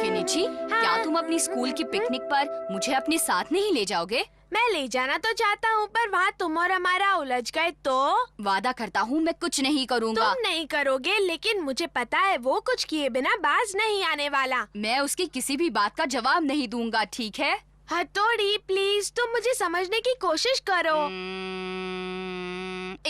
Kenichi, क्या तुम अपनी स्कूल की पिकनिक पर मुझे अपने साथ नहीं ले जाओगे? मैं ले जाना तो चाहता हूँ, पर वहाँ तुम और हमारा उलझ गए तो? वादा करता हूँ मैं कुछ नहीं करूँगा। तुम नहीं करोगे, लेकिन मुझे पता है वो कुछ किए बिना बाज नहीं आने वाला। मैं उसकी किसी भी बात का जवाब नहीं दूंगा, ठीक है? हथौड़ी, प्लीज तुम मुझे समझने की कोशिश करो।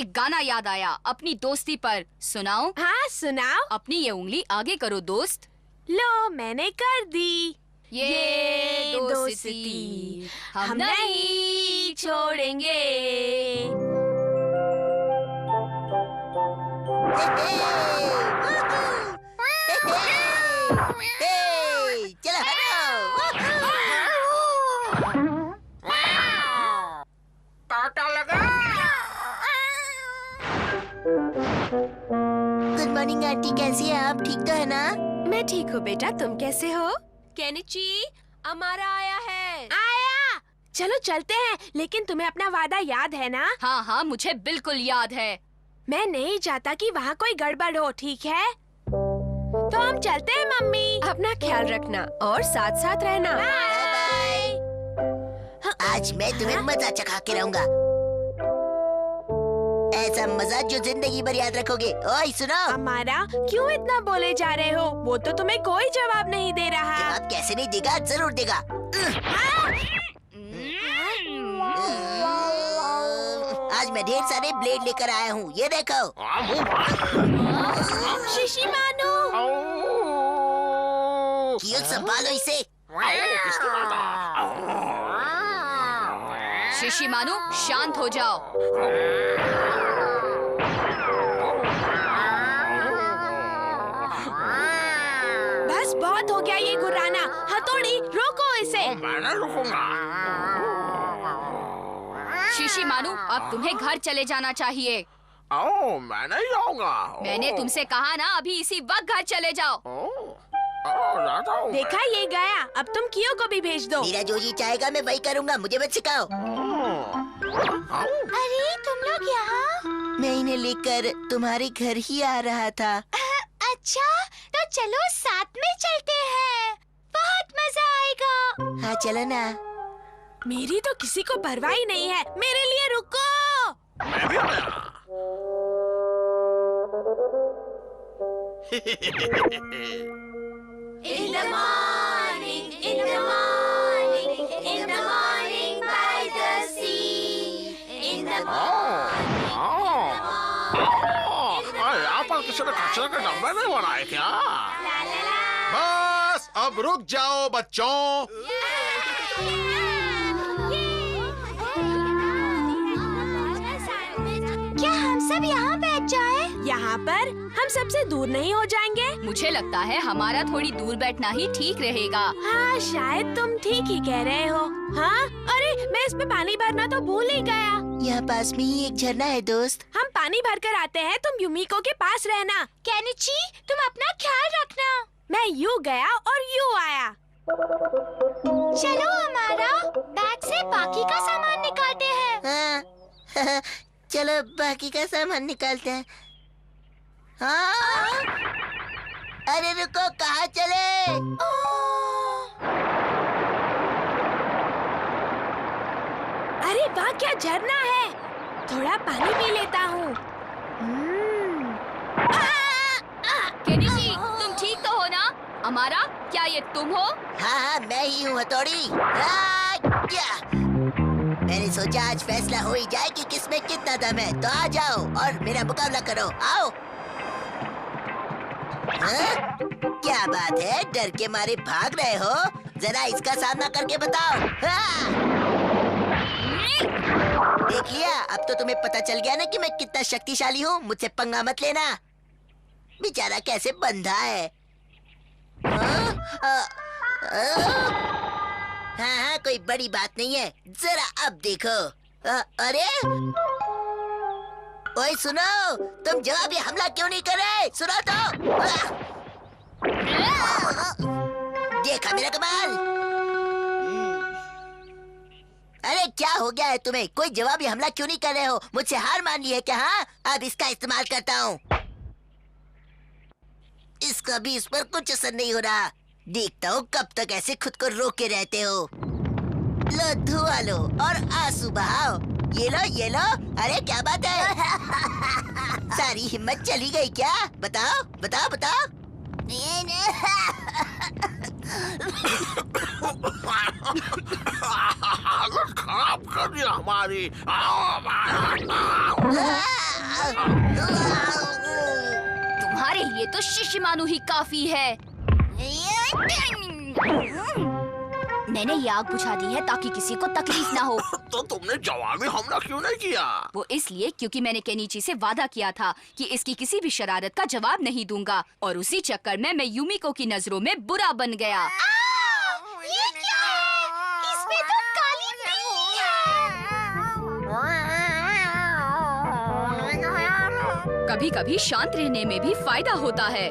एक गाना याद आया, अपनी दोस्ती पर सुनाओ। हाँ सुनाओ। अपनी ये उंगली आगे करो दोस्त। लो मैंने कर दी। ये दोस्ती हम नहीं छोड़ेंगे। चलो कांटा लगा। गुड मॉर्निंग आंटी, कैसी है आप? ठीक तो है ना? मैं ठीक हूँ बेटा, तुम कैसे हो? केनिची, हमारा आया है। आया। चलो चलते हैं, लेकिन तुम्हें अपना वादा याद है ना? हाँ हाँ, मुझे बिल्कुल याद है। मैं नहीं चाहता कि वहाँ कोई गड़बड़ हो, ठीक है? तो हम चलते हैं मम्मी। अपना ख्याल रखना और साथ साथ रहना। बाय। आज मैं तुम्हें मजा चखा के रहूंगा, ऐसा मजा जो जिंदगी भर याद रखोगे। ओए सुनो, हमारा क्यों इतना बोले जा रहे हो? वो तो तुम्हें कोई जवाब नहीं दे रहा। जवाब कैसे नहीं देगा? जरूर देगा। आज मैं ढेर सारे ब्लेड लेकर आया हूँ, ये देखो। शिशिमानु, क्यों संभालो इसे। शिशिमानु, शांत हो जाओ। बस बहुत हो गया ये गुर्राना। हथौड़ी, रोको इसे। मैं नहीं रुकूंगा। शिशिमानु, अब तुम्हें घर चले जाना चाहिए। ओ, मैं नहीं जाऊंगा। मैंने तुमसे कहा ना, अभी इसी वक्त घर चले जाओ। जाता हूँ। देखा, ये गया। अब तुम कियो को भी भेज दो। मेरा जो जी चाहेगा मैं वही करूँगा, मुझे मत सिखाओ। अरे तुम लोग यहाँ? मैं इन्हें लेकर तुम्हारे घर ही आ रहा था। अच्छा, तो चलो साथ में चलते हैं, बहुत मजा आएगा। हाँ चलो ना। मेरी तो किसी को परवाह ही नहीं है। मेरे लिए रुको। मैं भी आया। In the morning, in the morning, in the morning by the sea, in the यहाँ पर किसी ने कचरे के डब्बे नहीं बनाए क्या? बस अब रुक जाओ बच्चों। क्या हम सब यहाँ बैठ जाए? यहाँ पर हम सबसे दूर नहीं हो जाएंगे? मुझे लगता है हमारा थोड़ी दूर बैठना ही ठीक रहेगा। हाँ, शायद तुम ठीक ही कह रहे हो। हाँ, अरे मैं इसमें पानी भरना तो भूल ही गया। यहाँ पास में ही एक झरना है दोस्त। हम पानी भर कर आते हैं, तुम युमिको के पास रहना। केनिची, तुम अपना ख्याल रखना। मैं यूँ गया और यूँ आया। चलो हमारा बैग से बाकी का सामान निकालते हैं। हाँ चलो बाकी का सामान निकालते हैं। हाँ? अरे रुको, कहाँ चले? अरे वाह, क्या झरना है। थोड़ा पानी पी लेता हूँ। केनिची, तुम ठीक तो हो ना? हमारा, क्या ये तुम हो? हाँ हाँ मैं ही हूँ हथौड़ी। मैंने सोचा आज फैसला हो ही जाए कि किसमें कितना दम है। तो आ जाओ और मेरा मुकाबला करो, आओ। हाँ? क्या बात है, डर के मारे भाग रहे हो? जरा इसका सामना करके बताओ। हाँ! देख लिया, अब तो तुम्हें पता चल गया ना कि मैं कितना शक्तिशाली हूँ। मुझसे पंगा मत लेना। बेचारा कैसे बंधा है। हाँ हाँ कोई बड़ी बात नहीं है, जरा अब देखो। अरे ओए सुनो, तुम जवाबी हमला क्यों नहीं कर रहे? सुनो तो। देखा मेरा कमाल? अरे क्या हो गया है तुम्हें? कोई जवाबी हमला क्यों नहीं कर रहे हो? मुझसे हार मान ली है क्या? हाँ, अब इसका इस्तेमाल करता हूँ। इसका भी इस पर कुछ असर नहीं हो रहा। देखता हूँ कब तक ऐसे खुद को रोके रहते हो। लो धुआं लो और आंसू बहाओ। ये लो। अरे क्या बात है? सारी हिम्मत चली गई क्या? बताओ। हालत खराब कर दी हमारी। तुम्हारे लिए तो शिशिमानु ही काफी है। मैंने ये आग बुझा दी है ताकि किसी को तकलीफ ना हो। तो तुमने जवाबी हमला क्यों नहीं किया? वो इसलिए क्योंकि मैंने केनिची से वादा किया था कि इसकी किसी भी शरारत का जवाब नहीं दूंगा, और उसी चक्कर में मैं यूमिको की नजरों में बुरा बन गया। ये क्या है? इसमें तो काली नहीं है। कभी कभी शांत रहने में भी फायदा होता है।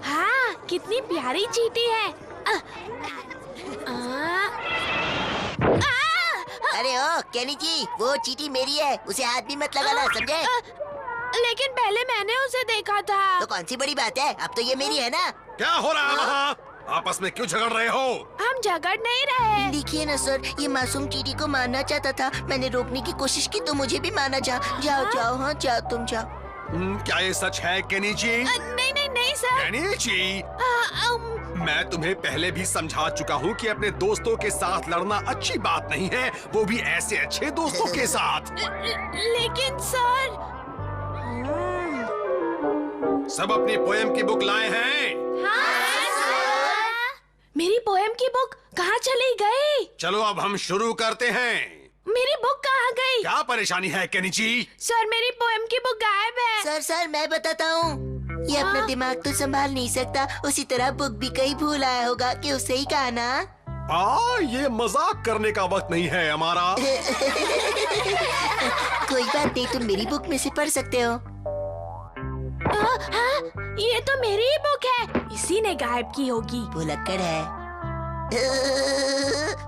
हाँ, कितनी प्यारी चींटी है। अरे ओ केनिची, वो चींटी मेरी है, उसे हाथ भी मत लगाना, समझे? लेकिन पहले मैंने उसे देखा था। तो कौन सी बड़ी बात है? अब तो ये मेरी है ना। क्या हो रहा है वहाँ? आपस में क्यों झगड़ रहे हो? हम झगड़ नहीं रहे। देखिए ना सर, ये मासूम चींटी को मारना चाहता था। मैंने रोकने की कोशिश की तो मुझे भी मारना चाहा। जाओ, हाँ जाओ, तुम जाओ। क्या ये सच है केनिची? नहीं सर। केनिची, मैं तुम्हें पहले भी समझा चुका हूँ कि अपने दोस्तों के साथ लड़ना अच्छी बात नहीं है, वो भी ऐसे अच्छे दोस्तों के साथ। लेकिन सर। सब अपनी पोएम की बुक लाए हैं? मेरी पोएम की बुक कहाँ चली गई? चलो अब हम शुरू करते हैं। मेरी बुक कहाँ गई? क्या परेशानी है केनिची? सर, मेरी पोएम की बुक गायब है। सर मैं बताता हूँ। ये अपना दिमाग तो संभाल नहीं सकता, उसी तरह बुक भी कहीं भूल आया होगा कि उसे ही कहा ना। ये मजाक करने का वक्त नहीं है हमारा। कोई बात नहीं, तुम मेरी बुक में से पढ़ सकते हो। ये तो मेरी ही बुक है, इसी ने गायब की होगी। भुलक्कड़ है।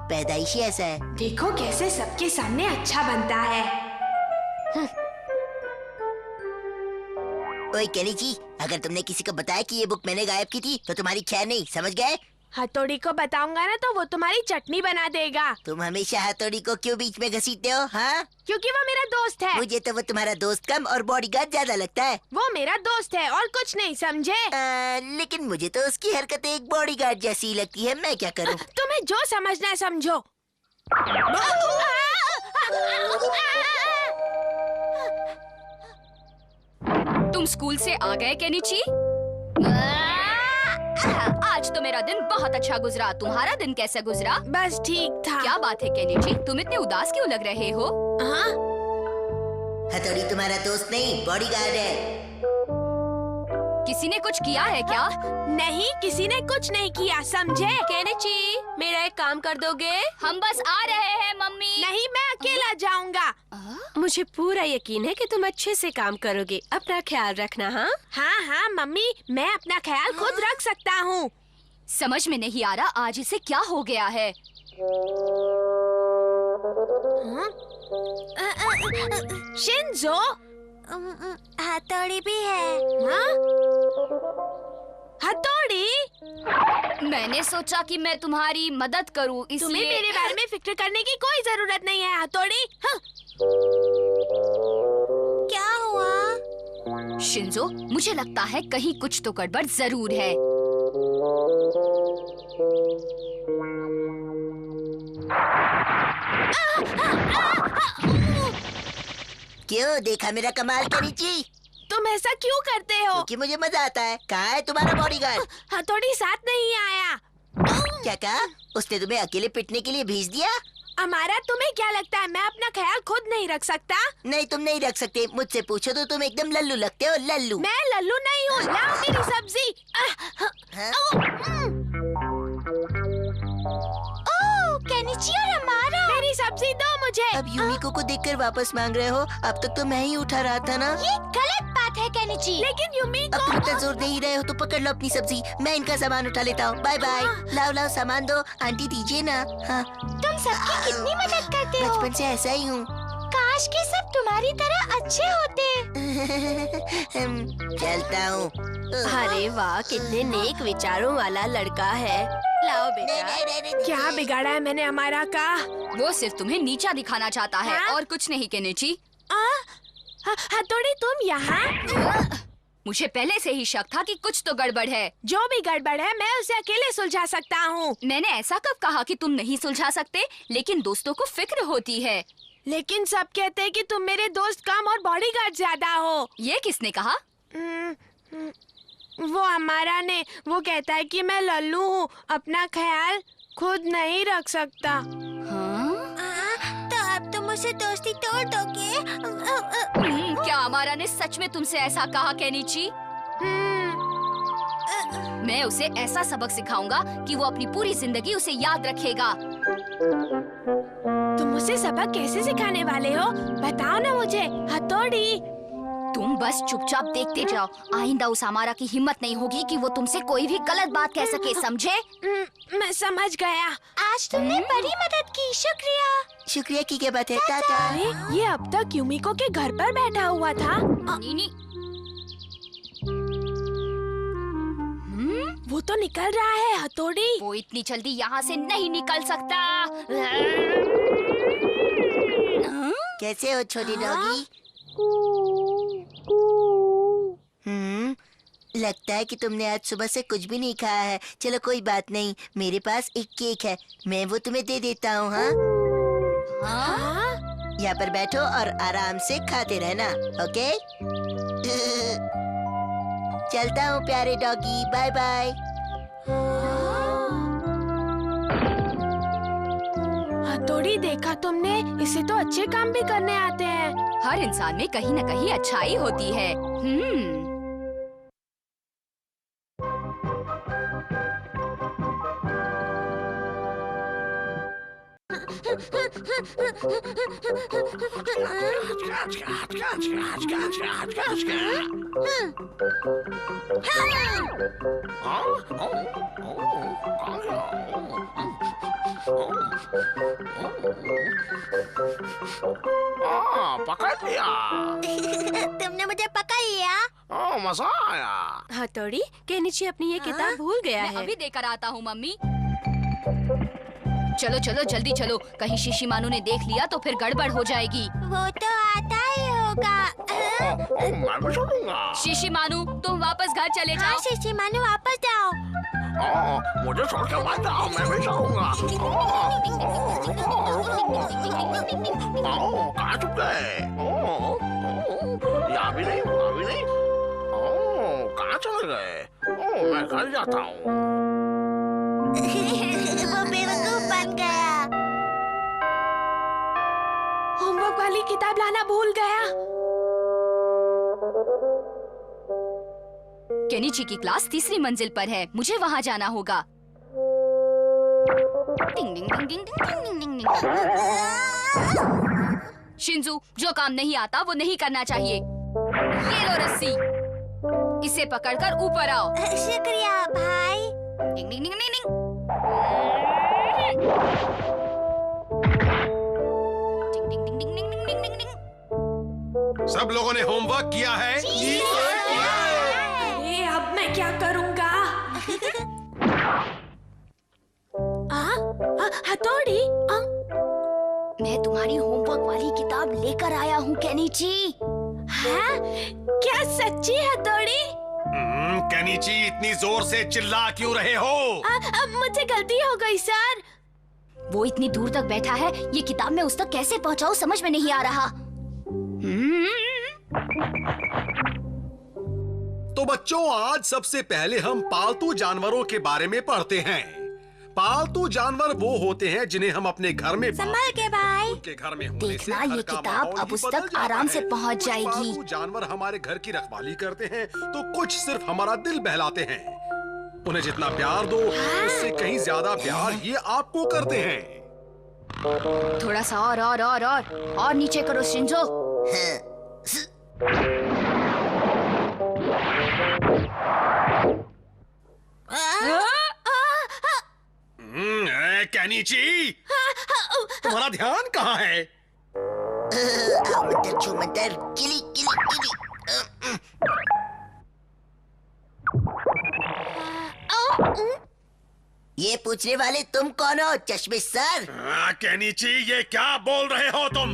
पैदाइशी ऐसा है। देखो कैसे सबके सामने अच्छा बनता है। ओए केनिची, अगर तुमने किसी को बताया कि ये बुक मैंने गायब की थी तो तुम्हारी खैर नहीं, समझ गए? हथौड़ी को बताऊंगा ना तो वो तुम्हारी चटनी बना देगा। तुम हमेशा हथौड़ी को क्यों बीच में घसीटते हो? हाँ, क्योंकि वो मेरा दोस्त है। मुझे तो वो तुम्हारा दोस्त कम और बॉडीगार्ड ज्यादा लगता है। वो मेरा दोस्त है और कुछ नहीं, समझे? लेकिन मुझे तो उसकी हरकतें एक बॉडीगार्ड जैसी लगती है। मैं क्या करूं? तुम्हें जो समझना है समझो। तुम स्कूल से आ गए केनिची? आज तो मेरा दिन बहुत अच्छा गुजरा। तुम्हारा दिन कैसा गुजरा? बस ठीक था। क्या बात है केनिची, तुम इतने उदास क्यों लग रहे हो? हाँ? हथौड़ी तुम्हारा दोस्त नहीं, बॉडीगार्ड है। किसी ने कुछ किया है क्या? नहीं, किसी ने कुछ नहीं किया, समझे? केनिची, मेरा एक काम कर दोगे? हम बस आ रहे हैं मम्मी। नहीं, मैं अकेला जाऊंगा। मुझे पूरा यकीन है कि तुम अच्छे से काम करोगे। अपना ख्याल रखना। हाँ हाँ मम्मी, मैं अपना ख्याल खुद रख सकता हूँ। समझ में नहीं आ रहा आज इसे क्या हो गया है। शिंजो, हथौड़ी भी है। हाँ? हथौड़ी? मैंने सोचा कि मैं तुम्हारी मदद करूं, तुम्हें इसलिए मेरे बारे में फिक्र करने की कोई जरूरत नहीं है हथौड़ी। हाँ? क्या हुआ? शिंजो, मुझे लगता है कहीं कुछ तो गड़बड़ जरूर है। क्यों, देखा मेरा कमाल केनिची? तुम ऐसा क्यों करते हो? क्योंकि मुझे मजा आता है। कहाँ है तुम्हारा बॉडीगार्ड? हथौड़ी साथ नहीं आया। क्या कहा? उसने तुम्हें अकेले पिटने के लिए भेज दिया? हमारा तुम्हें क्या लगता है मैं अपना ख्याल खुद नहीं रख सकता? नहीं, तुम नहीं रख सकते। मुझसे पूछो तो तुम एकदम लल्लू लगते हो, लल्लू। मैं लल्लू नहीं हूँ। लाओ मेरी सब्जी। हाँ? केनिची और हमारा। मेरी सब्जी दो मुझे। अब यूमिको को देखकर वापस मांग रहे हो? अब तक तो मैं ही उठा रहा था ना। ये गलत बात है केनिची। लेकिन यूमिको। अब तुम इतना जोर दे ही रहे हो तो पकड़ लो अपनी सब्जी, मैं इनका सामान उठा लेता हूँ। Bye bye. लाओ लाओ सामान दो, आंटी दीजिए ना। हाँ, तुम सबकी कितनी मदद करते हो। बचपन से ऐसा ही हूँ। काश के सब तुम्हारी तरह अच्छे होते। चलता हूँ। अरे वाह, कितने नेक विचारों वाला लड़का है। लाओ बेटा। क्या बिगाड़ा है मैंने हमारा का? वो सिर्फ तुम्हें नीचा दिखाना चाहता है हाँ? और कुछ नहीं केनिची। हथौड़ी तुम यहाँ? मुझे पहले से ही शक था कि कुछ तो गड़बड़ है। जो भी गड़बड़ है मैं उसे अकेले सुलझा सकता हूँ। मैंने ऐसा कब कहा कि तुम नहीं सुलझा सकते? लेकिन दोस्तों को फिक्र होती है। लेकिन सब कहते हैं कि तुम मेरे दोस्त कम और बॉडीगार्ड ज्यादा हो। ये किसने कहा? वो हमारा ने। वो कहता है कि मैं लल्लू हूँ, अपना ख्याल खुद नहीं रख सकता। हाँ? तो अब तुम मुझसे दोस्ती तोड़ दोगे? क्या हमारा ने सच में तुमसे ऐसा कहा केनिची? मैं उसे ऐसा सबक सिखाऊंगा कि वो अपनी पूरी जिंदगी उसे याद रखेगा। तुम उसे सबक कैसे सिखाने वाले हो? बताओ ना मुझे, हथौड़ी। तुम बस चुपचाप देखते जाओ। आइंदा उस हमारा की हिम्मत नहीं होगी कि वो तुमसे कोई भी गलत बात कह सके, समझे? मैं समझ गया। आज तुमने बड़ी मदद की, शुक्रिया। शुक्रिया की क्या बात है? टाटा। अरे ये अब तक यूमिको के घर पर बैठा हुआ था। नीनी, वो तो निकल रहा है, हथौड़ी। वो इतनी जल्दी यहाँ से नहीं निकल सकता। कैसे हो छोटी डॉगी? लगता है कि तुमने आज सुबह से कुछ भी नहीं खाया है। चलो कोई बात नहीं, मेरे पास एक केक है, मैं वो तुम्हें दे देता हूँ। हाँ, यहाँ पर बैठो और आराम से खाते रहना, ओके? चलता हूँ प्यारे डॉगी, बाय बाय। हथौड़ी, देखा तुमने? इसे तो अच्छे काम भी करने आते हैं। हर इंसान में कहीं न कहीं अच्छाई होती है। पकड़ लिया। तुमने मुझे पकड़ लिया। मजा आया। हथौड़ी, केनिची अपनी ये किताब भूल गया मैं है। अभी देकर आता हूँ मम्मी। चलो चलो जल्दी चलो, कहीं शिशिमानु ने देख लिया तो फिर गड़बड़ हो जाएगी। वो तो आता ही होगा। मैं भी चलूंगा। शिशिमानु, तुम वापस घर चले हाँ जाओ। शिशिमानु, वापस जाओ। मुझे छोड़ के मत जाओ, मैं भी चलूंगा। कहाँ चुप गए? यहाँ भी नहीं, वहाँ भी नहीं। कहाँ चले गए? मैं घर जाता हूँ। वो बेवकूफ बन गया। होमवर्क वाली किताब लाना भूल गया। केनिची की क्लास तीसरी मंजिल पर है, मुझे वहाँ जाना होगा। डिंग डिंग डिंग डिंग डिंग डिंग डिंग डिंग। शिंजू, जो काम नहीं आता वो नहीं करना चाहिए। ये लो रस्सी, इसे पकड़कर ऊपर आओ। शुक्रिया भाई। डिंग डिंग डिंग डिंग डिंग। डिंग डिंग डिंग डिंग डिंग डिंग डिंग। सब लोगों ने होमवर्क किया है? अरे अब मैं क्या करूँगा? हथौड़ी, मैं तुम्हारी होमवर्क वाली किताब लेकर आया हूँ केनिची। हाँ? क्या सच्ची हथौड़ी? केनिची, इतनी जोर से चिल्ला क्यों रहे हो? अब मुझे गलती हो गई सर। वो इतनी दूर तक बैठा है, ये किताब मैं उस तक कैसे पहुँचाऊँ समझ में नहीं आ रहा। तो बच्चों, आज सबसे पहले हम पालतू जानवरों के बारे में पढ़ते हैं। पालतू जानवर वो होते हैं जिन्हें हम अपने घर में संभाल के भाई। उनके घर में होने से देखना, घर ये का किताब माहौल अब ही उस बदल तक जाता आराम से है। पहुंच कुछ जाएगी। पालतू जानवर हमारे घर की रखवाली करते हैं तो कुछ सिर्फ हमारा दिल बहलाते हैं। उन्हें जितना प्यार दो, उससे कहीं ज्यादा प्यार ये आपको करते हैं। थोड़ा सा और नीचे करो शिंजो। कैनीची, तुम्हारा ध्यान कहाँ है? मंतर छू मंतर, किली किली किली। ये पूछने वाले तुम कौन हो, चश्मिश सर? कैनीची, ये क्या बोल रहे हो तुम?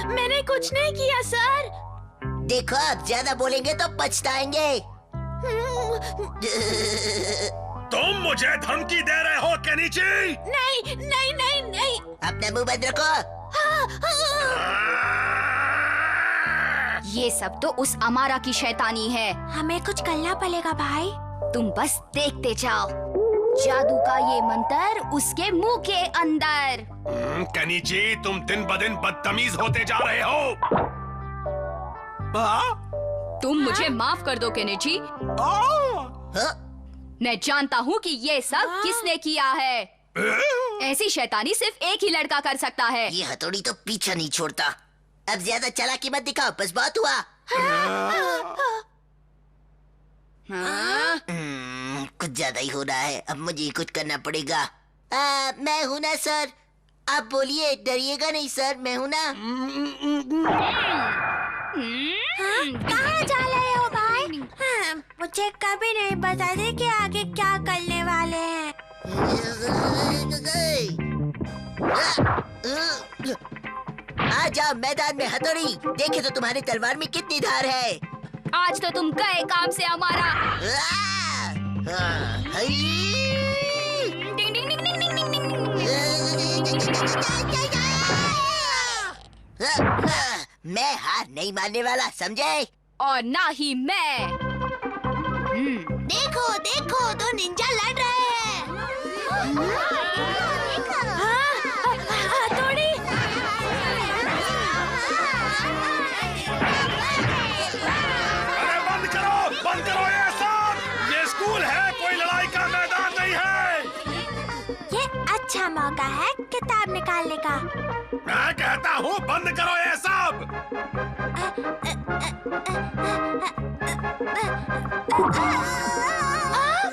मैंने कुछ नहीं किया सर। देखो, आप ज्यादा बोलेंगे तो पछताएंगे। तुम मुझे धमकी दे रहे हो कैनीची? नहीं नहीं नहीं नहीं। अपना मुंह बंद रखो। ये सब तो उस अमारा की शैतानी है। हमें कुछ करना पड़ेगा भाई। तुम बस देखते जाओ, जादू का ये मंत्र उसके मुंह के अंदर। कैनीची, तुम दिन ब दिन बदतमीज होते जा रहे हो। तुम मुझे माफ कर दो केनेची। मैं जानता हूँ कि ये सब किसने किया है। ऐसी शैतानी सिर्फ एक ही लड़का कर सकता है। ये हथौड़ी तो पीछा नहीं छोड़ता। अब ज्यादा चालाकी मत दिखाओ, बस बहुत हुआ। कुछ ज्यादा ही हो रहा है, अब मुझे कुछ करना पड़ेगा। मैं हूँ ना सर, आप बोलिए, डरिएगा नहीं सर, मैं हूँ ना। कहाँ जा रहे हो भाई? मुझे कभी नहीं बताते कि आगे क्या करने वाले हैं। आ जाओ मैदान में हथौड़ी, देखे तो तुम्हारी तलवार में कितनी धार है। आज तो तुम गए काम से हमारा। डिंग डिंग डिंग डिंग डिंग डिंग डिंग। मैं हार नहीं मानने वाला, समझे? और ना ही मैं। देखो देखो, दो निंजा लड़ रहे हैं। हथौड़ी। अरे बंद करो ये सब। ये स्कूल है, कोई लड़ाई का मैदान नहीं है। ये अच्छा मौका है किताब निकालने का। मैं कहता हूँ बंद करो ये सब।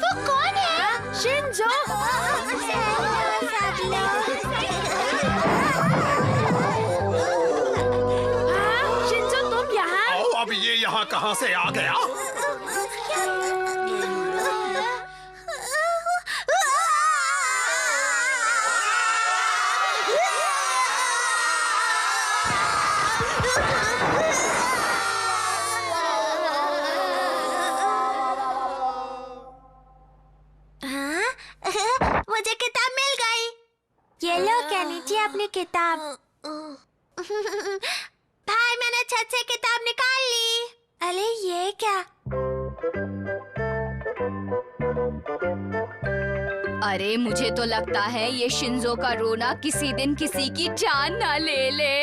वो कौन है? शिंजो। शिंजो, तुम यहाँ? अब ये यहाँ कहाँ से आ गया? मुझे किताब मिल गई। ये लो कैनीची, अपनी किताब। भाई, मैंने छत से किताब निकाल ली। अरे ये क्या? अरे मुझे तो लगता है ये शिंजो का रोना किसी दिन किसी की जान ना ले ले।